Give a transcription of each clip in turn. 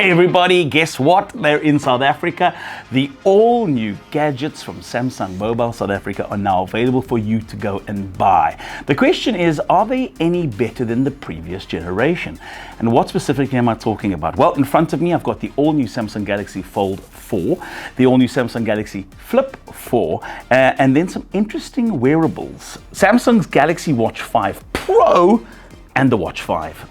Hey everybody, guess what? They're in South Africa. The all new gadgets from Samsung Mobile South Africa are now available for you to go and buy. The question is, are they any better than the previous generation? And what specifically am I talking about? Well, in front of me, I've got the all new Samsung Galaxy Fold 4, the all new Samsung Galaxy Flip 4, and then some interesting wearables. Samsung's Galaxy Watch 5 Pro and the Watch 5.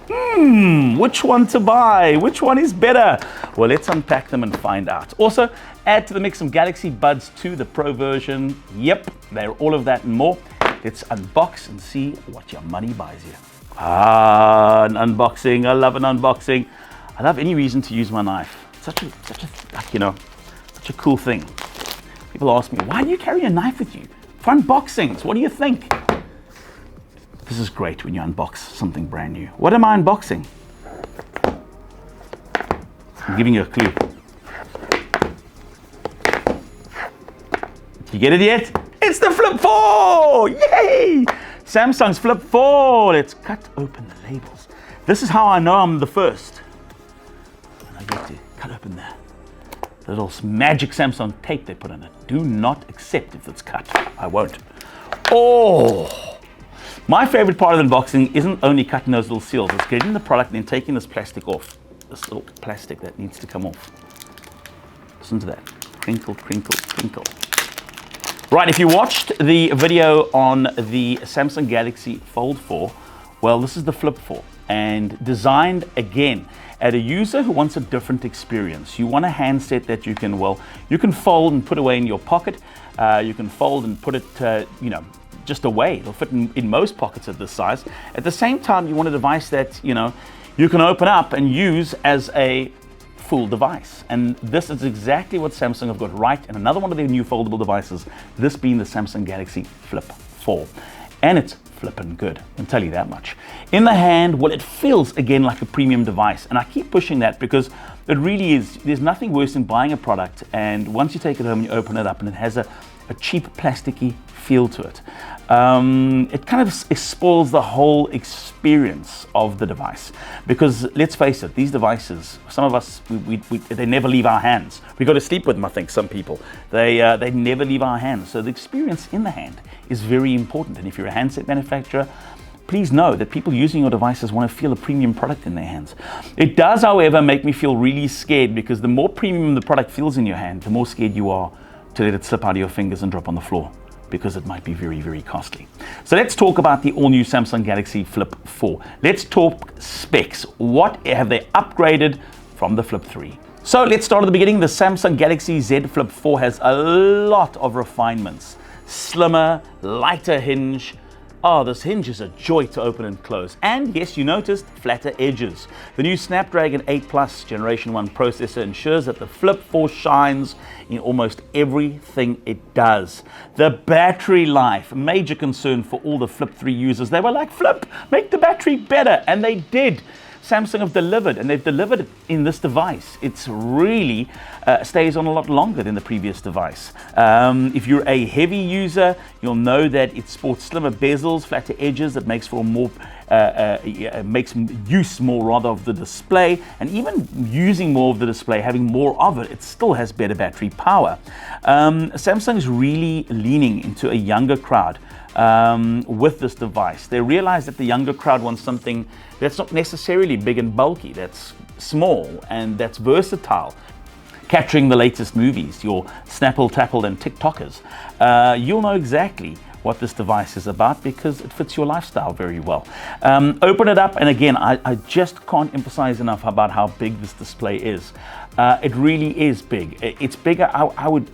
Which one to buy? Which one is better? Well, let's unpack them and find out. Also, add to the mix some Galaxy Buds 2, the Pro version. Yep, they're all of that and more. Let's unbox and see what your money buys you. An unboxing. I love an unboxing. I love any reason to use my knife. Such a cool thing. People ask me, why do you carry a knife with you? For unboxings, what do you think? This is great when you unbox something brand new. What am I unboxing? I'm giving you a clue. You get it yet? It's the Flip 4! Yay! Samsung's Flip 4. Let's cut open the labels. This is how I know I'm the first. And I get to cut open the little magic Samsung tape they put on it. Do not accept if it's cut. I won't. Oh! My favorite part of the unboxing isn't only cutting those little seals, it's getting the product and then taking this plastic off. This little plastic that needs to come off. Listen to that. Crinkle, crinkle, crinkle. Right, if you watched the video on the Samsung Galaxy Fold 4, well, this is the Flip 4 and designed again at a user who wants a different experience. You want a handset that you can fold and put away in your pocket. You can fold and put it, just away. It'll fit in most pockets at this size. At the same time, you want a device that, you can open up and use as a full device. And this is exactly what Samsung have got right in another one of their new foldable devices, this being the Samsung Galaxy Flip 4. And it's flippin' good, I can tell you that much. In the hand, well, it feels again like a premium device. And I keep pushing that because it really is. There's nothing worse than buying a product and once you take it home, you open it up and it has a cheap plasticky feel to it. It kind of spoils the whole experience of the device because let's face it, these devices, some of us, they never leave our hands. We go to sleep with them, I think, some people. They never leave our hands. So the experience in the hand is very important. And if you're a handset manufacturer, please know that people using your devices want to feel a premium product in their hands. It does, however, make me feel really scared because the more premium the product feels in your hand, the more scared you are to let it slip out of your fingers and drop on the floor, because it might be very, very costly. So let's talk about the all-new Samsung Galaxy Flip 4. Let's talk specs. What have they upgraded from the Flip 3? So let's start at the beginning. The Samsung Galaxy Z Flip 4 has a lot of refinements. Slimmer, lighter hinge. Oh, this hinge is a joy to open and close. And yes, you noticed flatter edges. The new Snapdragon 8 Plus Generation 1 processor ensures that the Flip 4 shines in almost everything it does. The battery life, a major concern for all the Flip 3 users. They were like, Flip, make the battery better. And they did. Samsung have delivered, and they've delivered it in this device. It's really stays on a lot longer than the previous device. If you're a heavy user, you'll know that it sports slimmer bezels, flatter edges, that makes for more makes use more rather of the display, and even using more of the display, having more of it, it still has better battery power. Samsung is really leaning into a younger crowd with this device. They realize that the younger crowd wants something that's not necessarily big and bulky, that's small and that's versatile, capturing the latest movies, your Snapple, Tapple and TikTokers. You'll know exactly what this device is about because it fits your lifestyle very well. Open it up, and again, I just can't emphasize enough about how big this display is. It really is big. It's bigger. I'd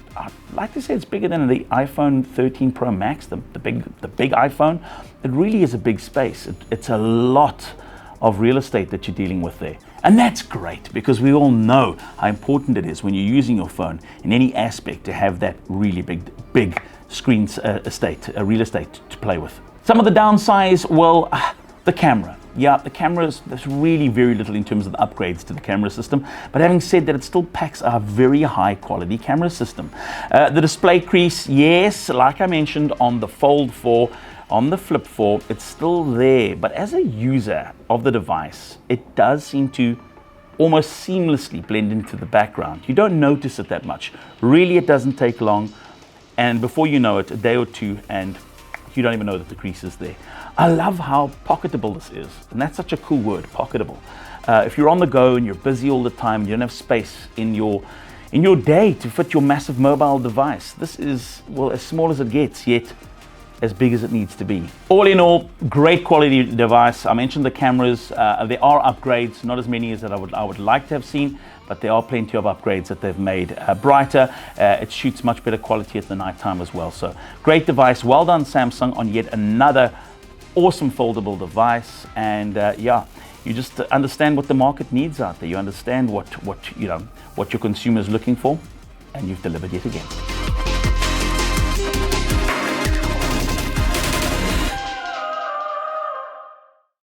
like to say it's bigger than the iPhone 13 Pro Max, the big iPhone. It really is a big space. It's a lot of real estate that you're dealing with there. And that's great because we all know how important it is when you're using your phone in any aspect to have that really big screen real estate to play with. Some of the downsides, well, the camera. Yeah, the cameras, there's really very little in terms of the upgrades to the camera system. But having said that, it still packs a very high quality camera system. The display crease, yes, like I mentioned on the Fold 4, on the Flip 4, it's still there. But as a user of the device, it does seem to almost seamlessly blend into the background. You don't notice it that much. Really, it doesn't take long, and before you know it, a day or two, and you don't even know that the crease is there. I love how pocketable this is, and that's such a cool word, pocketable. If you're on the go and you're busy all the time, you don't have space in your day to fit your massive mobile device, this is, well, as small as it gets, yet as big as it needs to be. All in all, great quality device. I mentioned the cameras. There are upgrades, not as many as that I would like to have seen, but there are plenty of upgrades that they've made brighter. It shoots much better quality at the night time as well. So great device. Well done, Samsung, on yet another awesome foldable device. And yeah, you just understand what the market needs out there. You understand what your consumer's looking for, and you've delivered yet again.